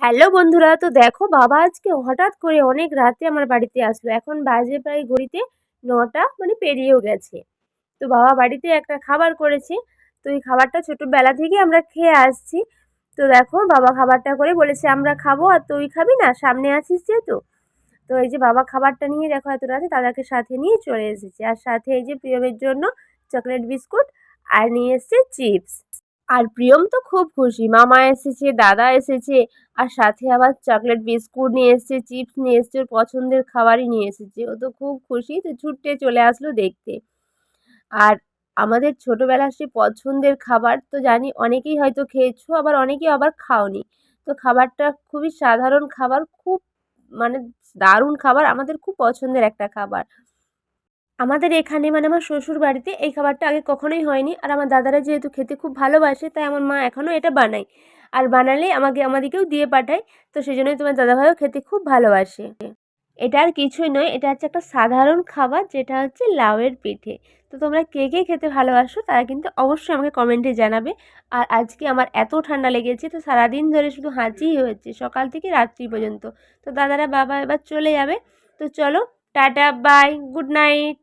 Hello বন্ধুরা, তো দেখো বাবা আজকে হঠাৎ করে অনেক রাতে আমার বাড়িতে আসলো। এখন বাজে প্রায় ঘড়িতে ৯টা মানে পেরিয়েও গেছে। তো বাবা বাড়িতে একটা খাবার করেছে। তো এই খাবারটা ছোটবেলা থেকেই আমরা খেয়ে আসছি। তো দেখো বাবা খাবারটা করে বলেছে আমরা খাবো আর তুই খাবি না, সামনে আছিস যেহেতু। তো এই যে বাবা খাবারটা নিয়ে দেখো এত রাতে দাদাকে সাথে নিয়ে চলে এসেছে। আর সাথে এই যে প্রিয়মের জন্য চকলেট বিস্কুট আর নিয়ে এসেছে চিপস। আর প্রিয়ম তো খুব খুশি, মামা এসেছে, দাদা এসেছে, আর সাথে আবার চকলেট বিস্কুট নিয়ে এসেছে, চিপস নিয়ে এসেছে, ওর পছন্দের খাবারই নিয়ে এসেছে। ও তো খুব খুশি, তো ছুটে চলে আসলো দেখতে। আর আমাদের ছোটবেলার সেই পছন্দের খাবার তো জানি অনেকেই হয়তো খেয়েছো, আবার অনেকেই আবার খাওনি। তো খাবারটা খুবই সাধারণ খাবার, খুব মানে দারুণ খাবার, আমাদের খুব পছন্দের একটা খাবার। আমাদের এখানে মানে আমার শ্বশুর বাড়িতে এই খাবারটা আগে কখনোই হয়নি। আর আমার দাদারা যেহেতু খেতে খুব ভালোবাসে, তাই আমার মা এখনও এটা বানায়। আর বানালে আমাদেরকেও দিয়ে পাঠায়। তো সেজন্যই তোমার দাদাভাইও খেতে খুব ভালোবাসে। এটা আর কিছুই নয়, এটা হচ্ছে একটা সাধারণ খাবার, যেটা হচ্ছে লাউয়ের পিঠে। তো তোমরা কে কে খেতে ভালোবাসো তারা কিন্তু অবশ্যই আমাকে কমেন্টে জানাবে। আর আজকে আমার এত ঠান্ডা লেগেছে, তো সারাদিন ধরে শুধু হাঁচিই হয়েছে সকাল থেকে রাত্রি পর্যন্ত। তো দাদারা বাবা এবার চলে যাবে। তো চলো, টাটা, বাই, গুড নাইট।